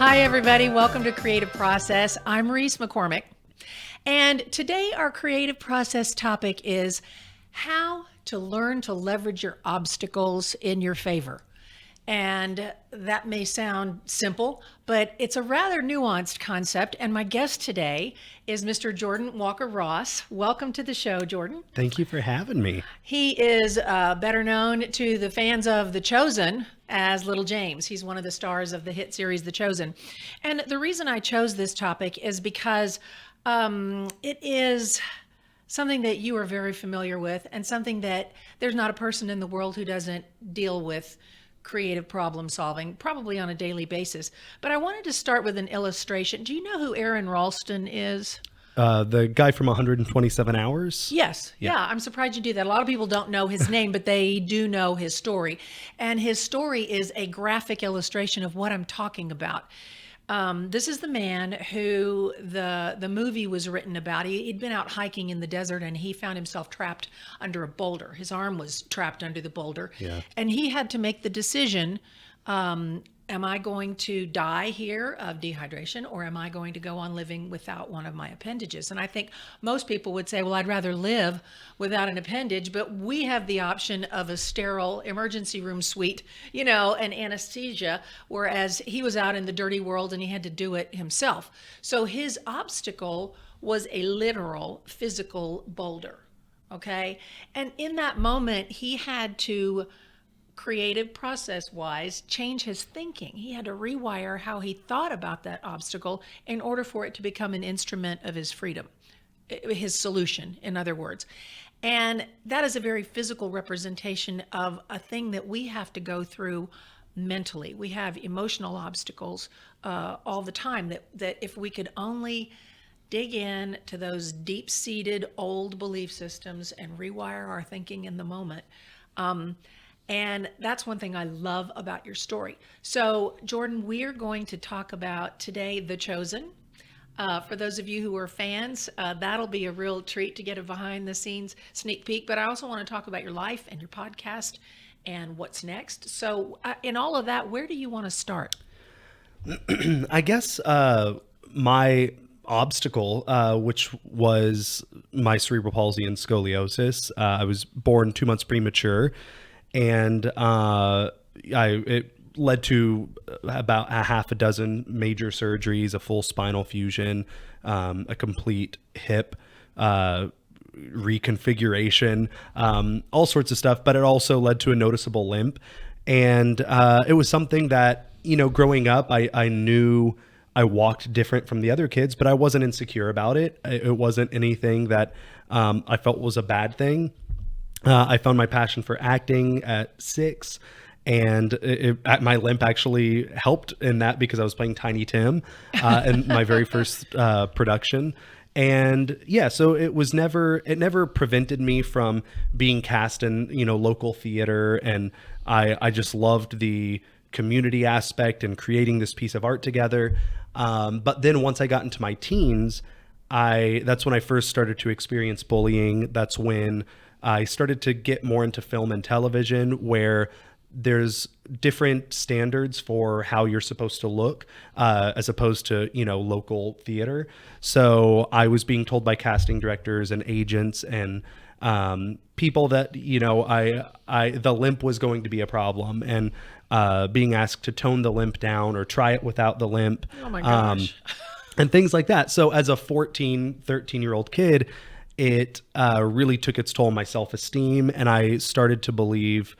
Hi, everybody. Welcome to Creative Process. I'm Reese McCormick. And today our creative process topic is how to learn to leverage your obstacles in your favor. And that may sound simple, but it's a rather nuanced concept. And my guest today is Mr. Jordan Walker Ross. Welcome to the show, Jordan. Thank you for having me. He is better known to the fans of The Chosen as Little James. He's one of the stars of the hit series The Chosen. And the reason I chose this topic is because it is something that you are very familiar with, and something that there's not a person in the world who doesn't deal with creative problem solving, probably on a daily basis. But I wanted to start with an illustration. Do you know who Aaron Ralston is? The guy from 127 Hours? Yes. Yeah. I'm surprised you do that. A lot of people don't know his name, but they do know his story. And his story is a graphic illustration of what I'm talking about. This is the man who the movie was written about. He'd been out hiking in the desert and he found himself trapped under a boulder. His arm was trapped under the boulder. Yeah. And he had to make the decision, am I going to die here of dehydration, or am I going to go on living without one of my appendages? And I think most people would say, well, I'd rather live without an appendage, but we have the option of a sterile emergency room suite, and anesthesia, whereas he was out in the dirty world and he had to do it himself. So his obstacle was a literal physical boulder, okay? And in that moment, he had to, creative process wise, change his thinking. He had to rewire how he thought about that obstacle in order for it to become an instrument of his freedom, his solution, in other words. And that is a very physical representation of a thing that we have to go through mentally. We have emotional obstacles all the time that if we could only dig in to those deep-seated old belief systems and rewire our thinking in the moment. And that's one thing I love about your story. So, Jordan, we're going to talk about today The Chosen. For those of you who are fans, that'll be a real treat to get a behind-the-scenes sneak peek. But I also want to talk about your life and your podcast and what's next. So, in all of that, where do you want to start? I guess my obstacle, which was my cerebral palsy and scoliosis. I was born 2 months premature. And it led to about a half a dozen major surgeries, a full spinal fusion, a complete hip reconfiguration, all sorts of stuff. But it also led to a noticeable limp. And it was something that, growing up, I knew I walked different from the other kids, but I wasn't insecure about it. It wasn't anything that I felt was a bad thing. I found my passion for acting at 6, and my limp actually helped in that because I was playing Tiny Tim in my very first production. And yeah, so it never prevented me from being cast in, local theater. And I just loved the community aspect and creating this piece of art together. But then once I got into my teens, that's when I first started to experience bullying. That's when I started to get more into film and television, where there's different standards for how you're supposed to look, as opposed to, local theater. So I was being told by casting directors and agents and people that, the limp was going to be a problem, and being asked to tone the limp down or try it without the limp. Oh my gosh. And things like that. So as a 13-year-old kid, it really took its toll on my self-esteem, and I started to believe,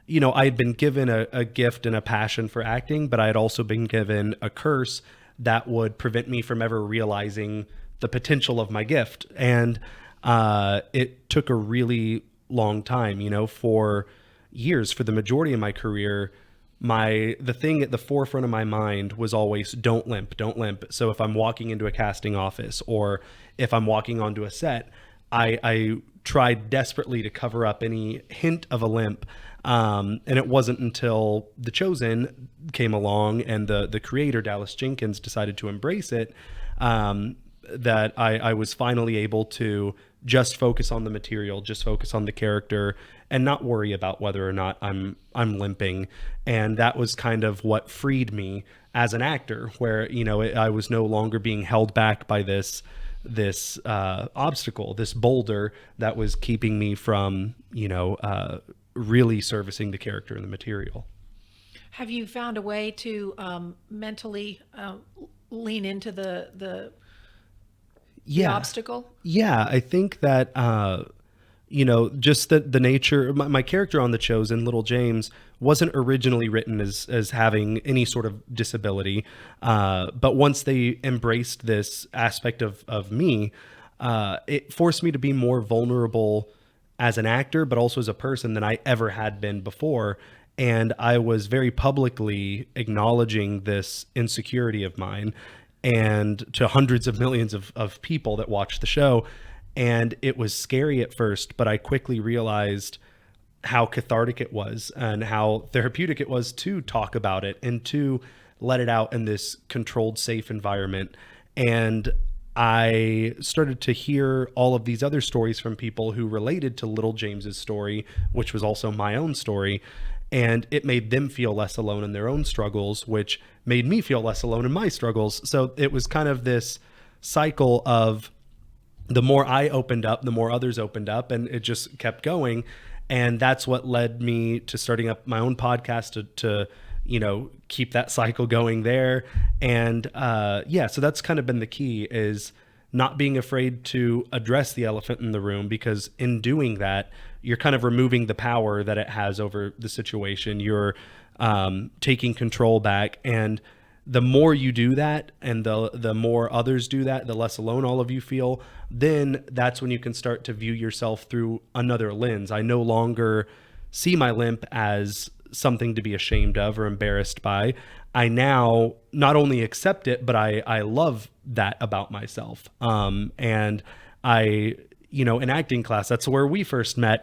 I had been given a gift and a passion for acting, but I had also been given a curse that would prevent me from ever realizing the potential of my gift. And it took a really long time, for years, for the majority of my career. The thing at the forefront of my mind was always don't limp. So if I'm walking into a casting office or if I'm walking onto a set, I tried desperately to cover up any hint of a limp. And it wasn't until The Chosen came along and the creator, Dallas Jenkins, decided to embrace it, that I was finally able to just focus on the material, just focus on the character, and not worry about whether or not I'm limping. And that was kind of what freed me as an actor, where I was no longer being held back by this obstacle, this boulder that was keeping me from really servicing the character and the material. Have you found a way to mentally lean into the obstacle? Yeah, I think that just the nature. My character on The Chosen, Little James, wasn't originally written as having any sort of disability, but once they embraced this aspect of me, it forced me to be more vulnerable as an actor, but also as a person than I ever had been before. And I was very publicly acknowledging this insecurity of mine, and to hundreds of millions of people that watched the show. And it was scary at first, but I quickly realized how cathartic it was and how therapeutic it was to talk about it and to let it out in this controlled, safe environment. And I started to hear all of these other stories from people who related to Little James's story, which was also my own story. And it made them feel less alone in their own struggles, which made me feel less alone in my struggles. So it was kind of this cycle of the more I opened up, the more others opened up, and it just kept going. And that's what led me to starting up my own podcast to keep that cycle going there. And so that's kind of been the key, is not being afraid to address the elephant in the room, because in doing that, you're kind of removing the power that it has over the situation. You're taking control back. And the more you do that, and the more others do that, the less alone all of you feel. Then that's when you can start to view yourself through another lens. I no longer see my limp as something to be ashamed of or embarrassed by. I now not only accept it, but I love that about myself. And I, in acting class, that's where we first met.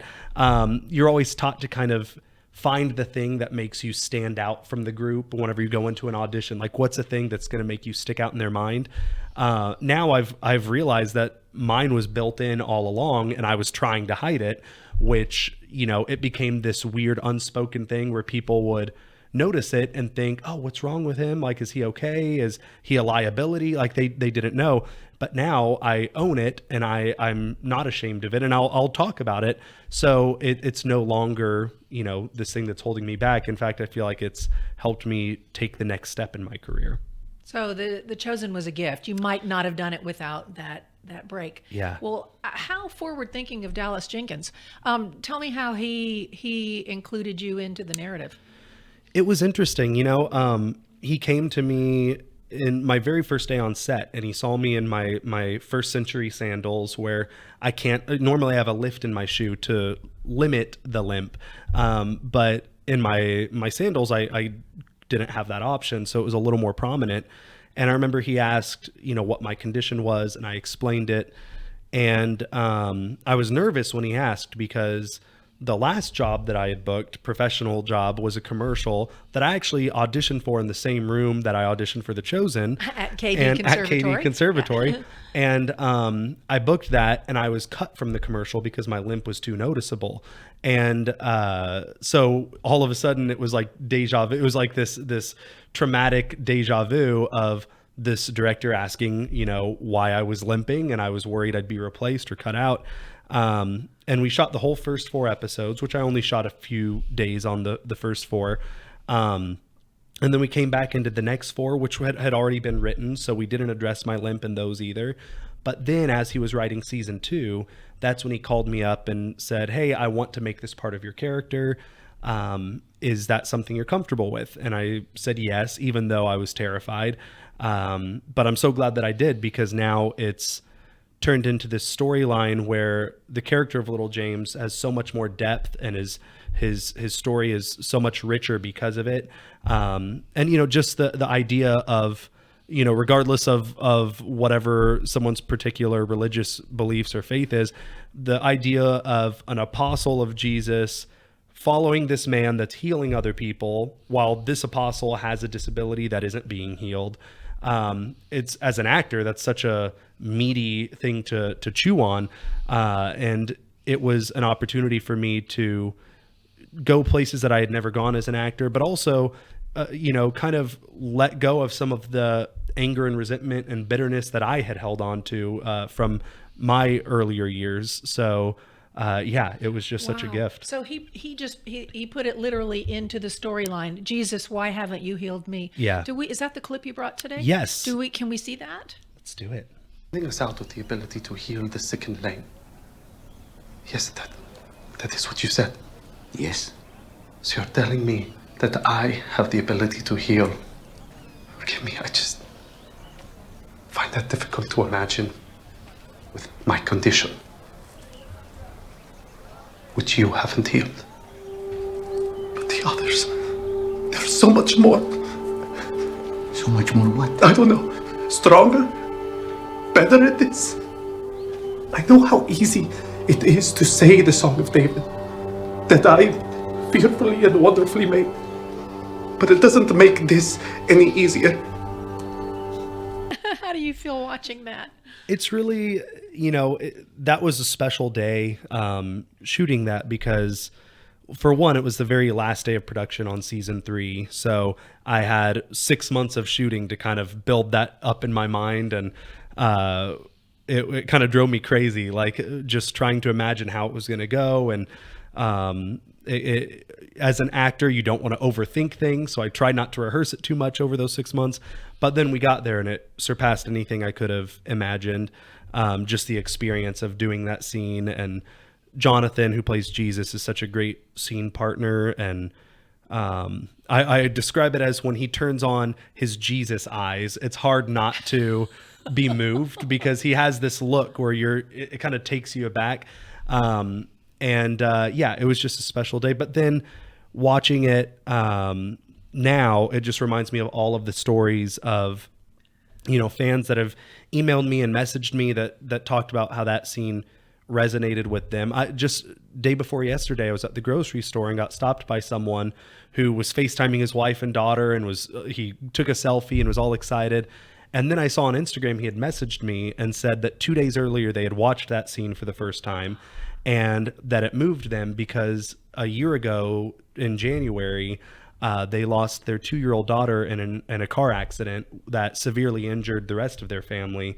You're always taught to kind of find the thing that makes you stand out from the group whenever you go into an audition. Like, what's the thing that's going to make you stick out in their mind? Now I've realized that mine was built in all along, and I was trying to hide it, which, it became this weird unspoken thing where people would notice it and think, oh, what's wrong with him? Like, is he okay? Is he a liability? Like, they didn't know. But now I own it, and I'm not ashamed of it, and I'll talk about it. So it's no longer, this thing that's holding me back. In fact, I feel like it's helped me take the next step in my career. So the Chosen was a gift. You might not have done it without that break. Yeah. Well, how forward thinking of Dallas Jenkins. Tell me how he included you into the narrative. It was interesting. He came to me in my very first day on set, and he saw me in my first century sandals, where I can't normally have a lift in my shoe to limit the limp. But in my sandals, I didn't have that option. So it was a little more prominent. And I remember he asked, what my condition was, and I explained it. And I was nervous when he asked, because the last job that I had booked, professional job, was a commercial that I actually auditioned for in the same room that I auditioned for The Chosen at KD Conservatory. And I booked that, and I was cut from the commercial because my limp was too noticeable. And so all of a sudden it was like deja vu. It was like this traumatic deja vu of this director asking, why I was limping, and I was worried I'd be replaced or cut out. And we shot the whole first 4 episodes, which I only shot a few days on the first 4. And then we came back into the next 4, which had already been written. So we didn't address my limp in those either. But then as he was writing season 2, that's when he called me up and said, hey, I want to make this part of your character. Is that something you're comfortable with? And I said yes, even though I was terrified. But I'm so glad that I did, because now it's turned into this storyline where the character of Little James has so much more depth, and his story is so much richer because of it. And just the idea of, regardless of whatever someone's particular religious beliefs or faith is, the idea of an apostle of Jesus following this man that's healing other people while this apostle has a disability that isn't being healed. It's, as an actor, that's such a meaty thing to chew on. And it was an opportunity for me to go places that I had never gone as an actor, but also kind of let go of some of the anger and resentment and bitterness that I had held on to from my earlier years. So it was just such a Wow. gift. So he put it literally into the storyline. Jesus, why haven't you healed me? Yeah. Is that the clip you brought today? Yes. Can we see that? Let's do it. Leaving us out of the ability to heal the sick and lame. Yes, that is what you said. Yes. So you're telling me that I have the ability to heal. Forgive me, I just find that difficult to imagine with my condition, which you haven't healed. But the others, there's so much more. So much more what? I don't know, stronger, better at this. I know how easy it is to say the Song of David, that I fearfully and wonderfully made. But it doesn't make this any easier. How do you feel watching that? It's really, that was a special day shooting that because, for one, it was the very last day of production on season 3. So I had 6 months of shooting to kind of build that up in my mind. And it kind of drove me crazy, like just trying to imagine how it was going to go. And as an actor, you don't want to overthink things. So I tried not to rehearse it too much over those 6 months. But then we got there and it surpassed anything I could have imagined. Just the experience of doing that scene. And Jonathan, who plays Jesus, is such a great scene partner. And I describe it as when he turns on his Jesus eyes, it's hard not to be moved because he has this look where it kind of takes you aback. It was just a special day. But then watching it now, it just reminds me of all of the stories of, fans that have emailed me and messaged me that talked about how that scene resonated with them. I just day before yesterday, I was at the grocery store and got stopped by someone who was FaceTiming his wife and daughter and he took a selfie and was all excited. And then I saw on Instagram, he had messaged me and said that 2 days earlier, they had watched that scene for the first time and that it moved them because a year ago in January, they lost their 2-year-old daughter in a car accident that severely injured the rest of their family.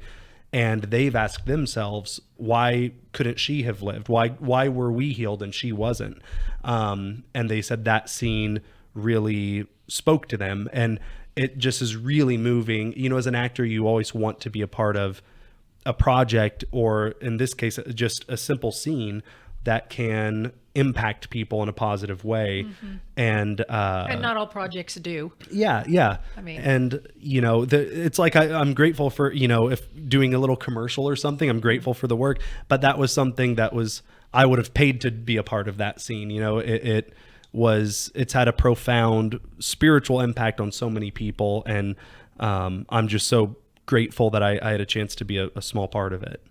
And they've asked themselves, why couldn't she have lived? Why were we healed and she wasn't? And they said that scene really spoke to them. And it just is really moving. As an actor, you always want to be a part of a project, or in this case, just a simple scene that can impact people in a positive way. Mm-hmm. And not all projects do. Yeah. I mean, and it's like I'm grateful for, if doing a little commercial or something, I'm grateful for the work, but that was something that I would have paid to be a part of that scene. It's had a profound spiritual impact on so many people. And I'm just so grateful that I had a chance to be a small part of it.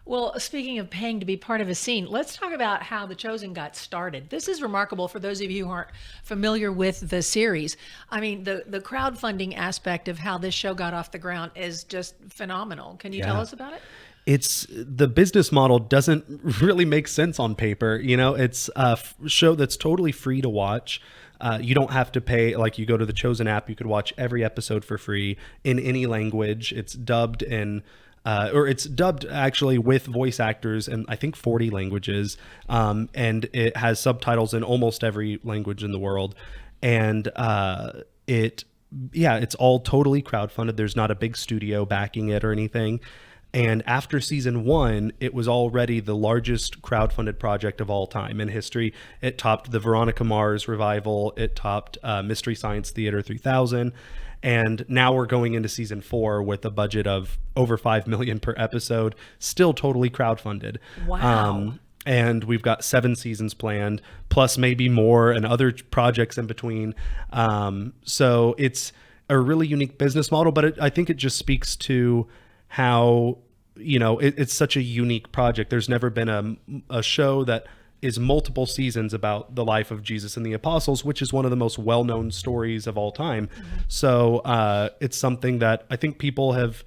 Well, speaking of paying to be part of a scene, let's talk about how The Chosen got started. This is remarkable for those of you who aren't familiar with the series. I mean, the crowdfunding aspect of how this show got off the ground is just phenomenal. Can you tell us about it? It's the business model doesn't really make sense on paper. It's a show that's totally free to watch. You don't have to pay. Like, you go to the Chosen app, you could watch every episode for free in any language. It's dubbed it's dubbed actually with voice actors in I think 40 languages. And it has subtitles in almost every language in the world. And it's all totally crowdfunded. There's not a big studio backing it or anything. And after season 1, it was already the largest crowdfunded project of all time in history. It topped the Veronica Mars revival. It topped Mystery Science Theater 3000. And now we're going into season 4 with a budget of over $5 million per episode, still totally crowdfunded. Wow. And we've got 7 seasons planned, plus maybe more and other projects in between. So it's a really unique business model, but I think it just speaks to how, it's such a unique project. There's never been a show that is multiple seasons about the life of Jesus and the apostles, which is one of the most well-known stories of all time. Mm-hmm. So it's something that I think people have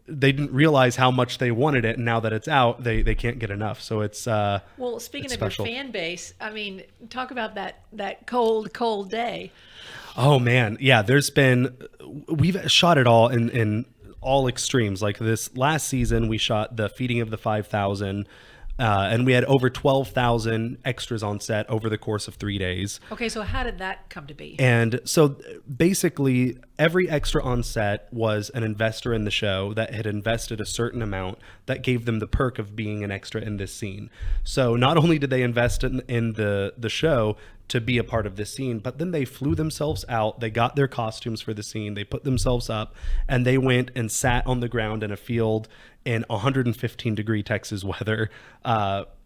they didn't realize how much they wanted it, and now that it's out, they can't get enough. So it's Well, speaking it's of special. your fan base, I mean, talk about that cold day. Oh man, yeah. We've shot it all in all extremes. Like this last season, we shot the Feeding of the 5,000, and we had over 12,000 extras on set over the course of 3 days. Okay, so how did that come to be? And so basically, every extra on set was an investor in the show that had invested a certain amount that gave them the perk of being an extra in this scene. So not only did they invest in the show to be a part of this scene, but then they flew themselves out. They got their costumes for the scene. They put themselves up, and they went and sat on the ground in a field in 115-degree Texas weather.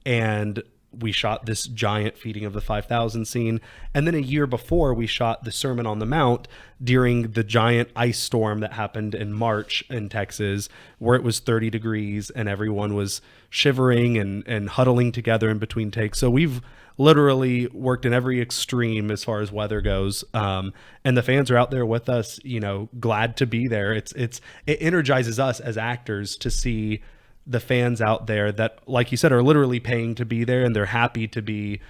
And we shot this giant Feeding of the 5,000 scene. And then a year before, we shot the Sermon on the Mount during the giant ice storm that happened in March in Texas, where it was 30 degrees and everyone was shivering and huddling together in between takes. So we've literally worked in every extreme as far as weather goes. And the fans are out there with us, glad to be there. It energizes us as actors to see the fans out there that, like you said, are literally paying to be there, and they're happy to be,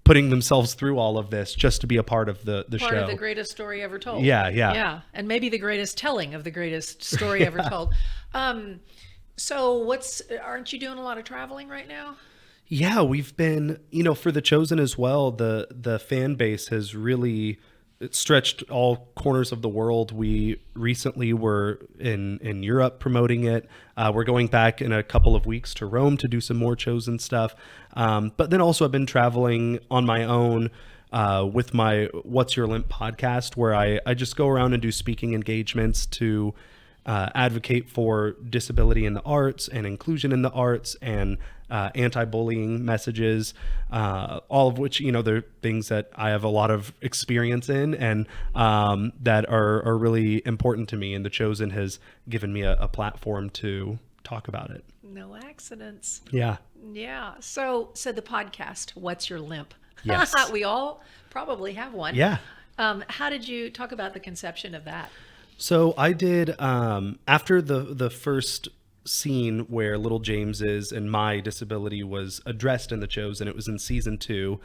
putting themselves through all of this just to be a part of the show. Part of the greatest story ever told. Yeah. Yeah, and maybe the greatest telling of the greatest story ever told. So aren't you doing a lot of traveling right now? Yeah, we've been, for The Chosen as well, the fan base has really stretched all corners of the world. We recently were in Europe promoting it. We're going back in a couple of weeks to Rome to do some more Chosen stuff. But then also I've been traveling on my own with my What's Your Limp podcast, where I just go around and do speaking engagements to advocate for disability in the arts and inclusion in the arts and anti-bullying messages, all of which, they're things that I have a lot of experience in and that are really important to me. And The Chosen has given me a platform to talk about it. No accidents. Yeah. Yeah. So the podcast, What's Your Limp? Yes. We all probably have one. Yeah. How did you talk about the conception of that? So I did, after the first scene where little James is and my disability was addressed in The Chosen, it was in season 2,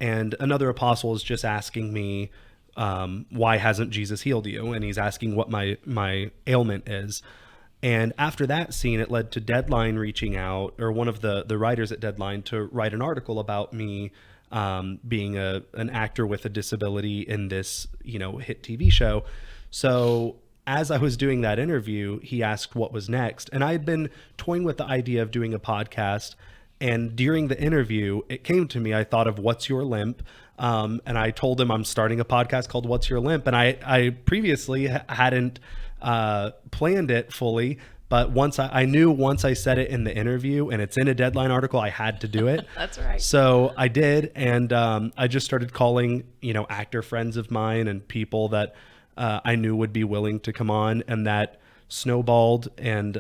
and another apostle is just asking me, why hasn't Jesus healed you? And he's asking what my ailment is. And after that scene, it led to Deadline reaching out, or one of the writers at Deadline, to write an article about me being an actor with a disability in this, hit TV show. So as I was doing that interview, he asked what was next. And I had been toying with the idea of doing a podcast. And during the interview, it came to me, I thought of What's Your Limp? And I told him I'm starting a podcast called What's Your Limp? And I previously hadn't planned it fully. But once I knew once I said it in the interview and it's in a Deadline article, I had to do it. That's right. So I did. And I just started calling, actor friends of mine and people that I knew would be willing to come on, and that snowballed. And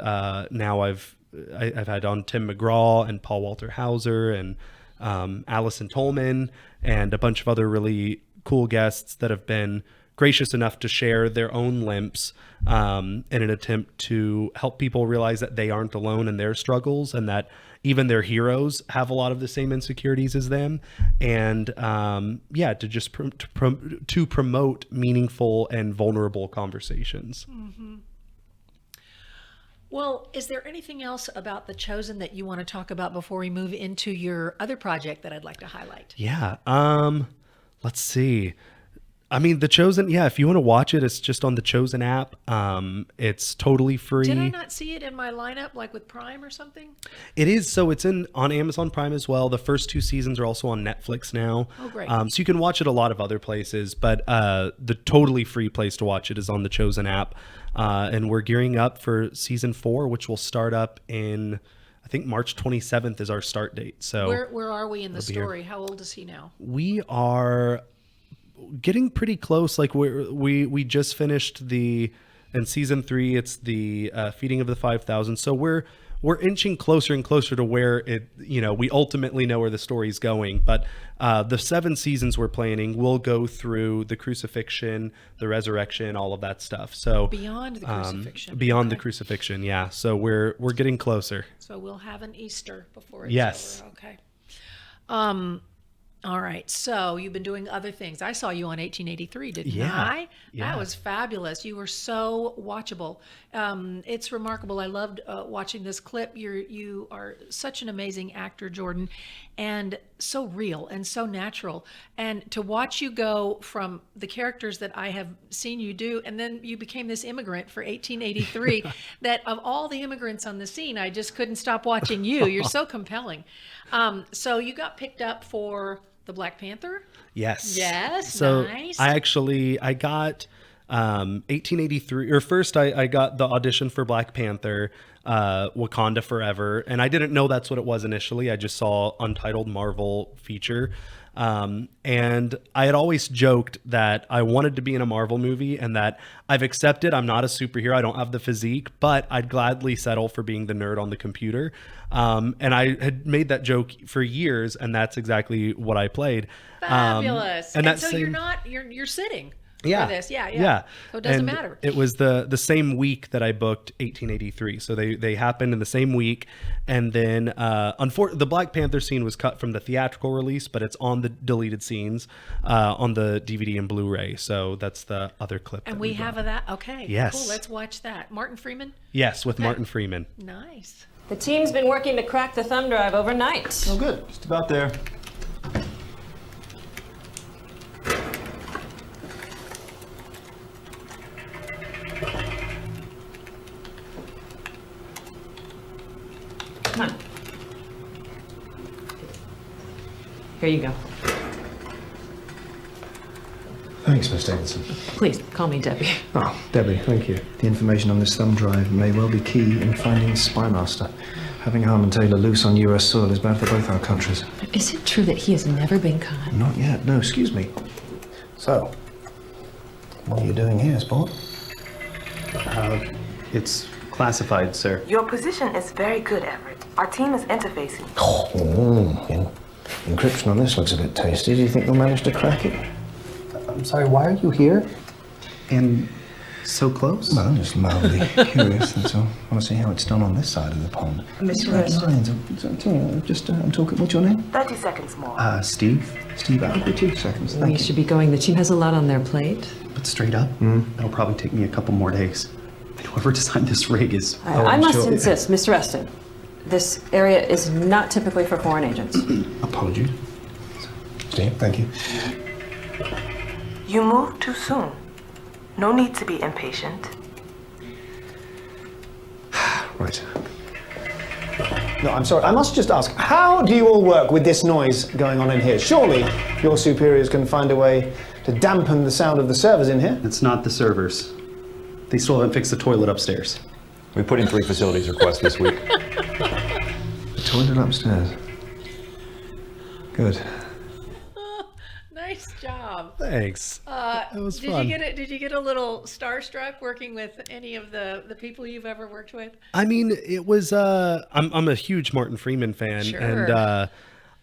now I've had on Tim McGraw and Paul Walter Hauser and Allison Tolman and a bunch of other really cool guests that have been gracious enough to share their own limps in an attempt to help people realize that they aren't alone in their struggles, and that even their heroes have a lot of the same insecurities as them. And to just to promote meaningful and vulnerable conversations. Mm-hmm. Well, is there anything else about The Chosen that you want to talk about before we move into your other project that I'd like to highlight? Yeah. Let's see. I mean, The Chosen, yeah, if you want to watch it, it's just on the Chosen app. It's totally free. Did I not see it in my lineup, like with Prime or something? It is. So it's on Amazon Prime as well. The first 2 seasons are also on Netflix now. Oh, great. So you can watch it a lot of other places, but the totally free place to watch it is on the Chosen app. And we're gearing up for season 4, which will start up in, I think, March 27th is our start date. So where are we in the story? How old is he now? We are getting pretty close. Like we just finished in season 3, it's the Feeding of the 5,000. So we're we're inching closer and closer to where it, we ultimately know where the story's going. But the 7 seasons we're planning will go through the crucifixion, the resurrection, all of that stuff. So Beyond the crucifixion. beyond the Okay. crucifixion, yeah. So we're getting closer. So we'll have an Easter before it's Yes. over. Okay. All right. So you've been doing other things. I saw you on 1883, didn't Yeah. I? Yeah. That was fabulous. You were so watchable. It's remarkable. I loved watching this clip. You are such an amazing actor, Jordan, and so real and so natural. And to watch you go from the characters that I have seen you do, and then you became this immigrant for 1883, that of all the immigrants on the scene, I just couldn't stop watching you. You're so compelling. So you got picked up for the Black Panther? Yes. Yes, So nice. I got 1883, or first I got the audition for Black Panther, Wakanda Forever, and I didn't know that's what it was initially. I just saw untitled Marvel feature. And I had always joked that I wanted to be in a Marvel movie and that I've accepted I'm not a superhero. I don't have the physique, but I'd gladly settle for being the nerd on the computer. And I had made that joke for years, and that's exactly what I played. Fabulous. And And that so same, you're sitting yeah, for this. Yeah. So it doesn't And matter. It was the same week that I booked 1883. So they happened in the same week. And then the Black Panther scene was cut from the theatrical release, but it's on the deleted scenes on the DVD and Blu-ray. So that's the other clip. And that we brought. have that. Okay. Yes. Cool. Let's watch that. Martin Freeman? Yes, with Martin Freeman. Nice. The team's been working to crack the thumb drive overnight. Oh, good. Just about there. Come on. Here you go. Thanks, Miss Davidson. Please, call me Debbie. Oh, Debbie, thank you. The information on this thumb drive may well be key in finding Spymaster. Having Harmon Taylor loose on US soil is bad for both our countries. Is it true that he has never been caught? Not yet, no, excuse me. So, what are you doing here, Sport? It's classified, sir. Your position is very good, Everett. Our team is interfacing. Encryption on this looks a bit tasty. Do you think we'll manage to crack it? I'm sorry, why are you here? And so close? Well, I'm just mildly curious, that's all. I want to see how it's done on this side of the pond. Mr. Right, West. lines. I'm talking. What's your name? 30 seconds more. Steve? Steve. I'll be 2 seconds. We Thank you. should be going. The team has a lot on their plate. But straight up, it'll probably take me a couple more days. And whoever designed this rig is... I must sure. insist, Mr. Eston. This area is not typically for foreign agents. Apologies. Steve, thank you. You moved too soon. No need to be impatient. Right. No, I'm sorry. I must just ask, how do you all work with this noise going on in here? Surely your superiors can find a way to dampen the sound of the servers in here? It's not the servers. They still haven't fixed the toilet upstairs. We put in 3 facilities requests this week. The toilet upstairs. Good. Nice job. Thanks. That was fun. Did you get a little starstruck working with any of the people you've ever worked with? I mean, it was. I'm a huge Martin Freeman fan, Sure. and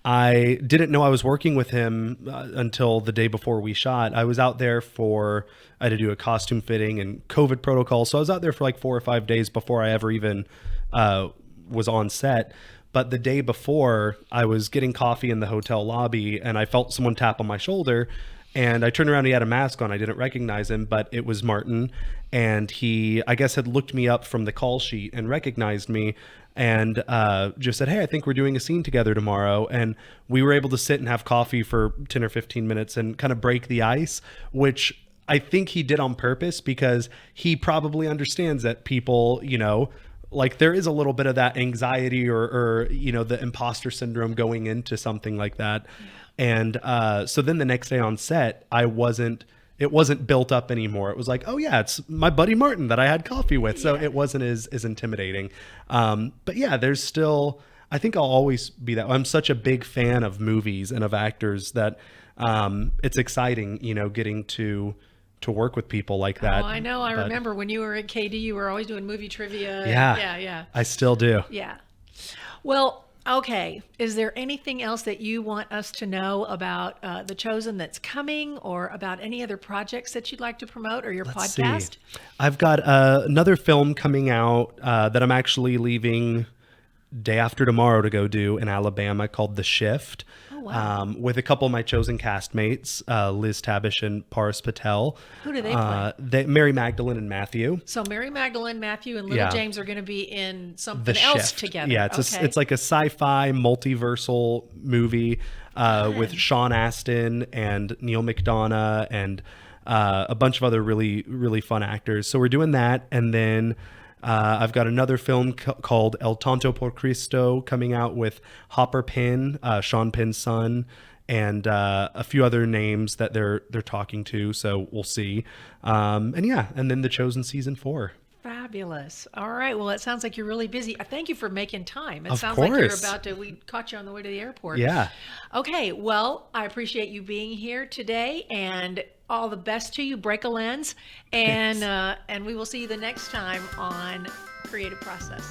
I didn't know I was working with him until the day before we shot. I was out there I had to do a costume fitting and COVID protocol, so I was out there for like 4 or 5 days before I ever even was on set. But the day before, I was getting coffee in the hotel lobby, and I felt someone tap on my shoulder. And I turned around, he had a mask on. I didn't recognize him, but it was Martin. And he, I guess, had looked me up from the call sheet and recognized me and just said, hey, I think we're doing a scene together tomorrow. And we were able to sit and have coffee for 10 or 15 minutes and kind of break the ice, which I think he did on purpose because he probably understands that people, like there is a little bit of that anxiety or the imposter syndrome going into something like that. And so then the next day on set, it wasn't built up anymore. It was like, oh yeah, it's my buddy Martin that I had coffee with. So it wasn't as intimidating. But yeah, there's still, I think I'll always be that. I'm such a big fan of movies and of actors that it's exciting, getting to to work with people like that. Oh, I know. I but remember when you were at KD, you were always doing movie trivia. Yeah. Yeah. I still do. Yeah. Well, okay. Is there anything else that you want us to know about The Chosen that's coming, or about any other projects that you'd like to promote, or your Let's podcast? see. I've got another film coming out that I'm actually leaving day after tomorrow to go do in Alabama, called The Shift. wow. With a couple of my chosen castmates, Liz Tabish and Paris Patel. Who do they play? Mary Magdalene and Matthew. So Mary Magdalene, Matthew, and Little Yeah. James are going to be in something The else Shift. together. Yeah, it's like a sci-fi multiversal movie with Sean Astin and Neil McDonough and a bunch of other really, really fun actors. So we're doing that, and then I've got another film called El Tonto por Cristo coming out with Hopper Pinn, Sean Pinn's son, and a few other names that they're talking to. So we'll see. And then The Chosen season 4. Fabulous. All right. Well, it sounds like you're really busy. Thank you for making time. It Of sounds like you're course. about to, we caught you on the way to the airport. Yeah. Okay. Well, I appreciate you being here today, and all the best to you. Break a lens, and we will see you the next time on Creative Process.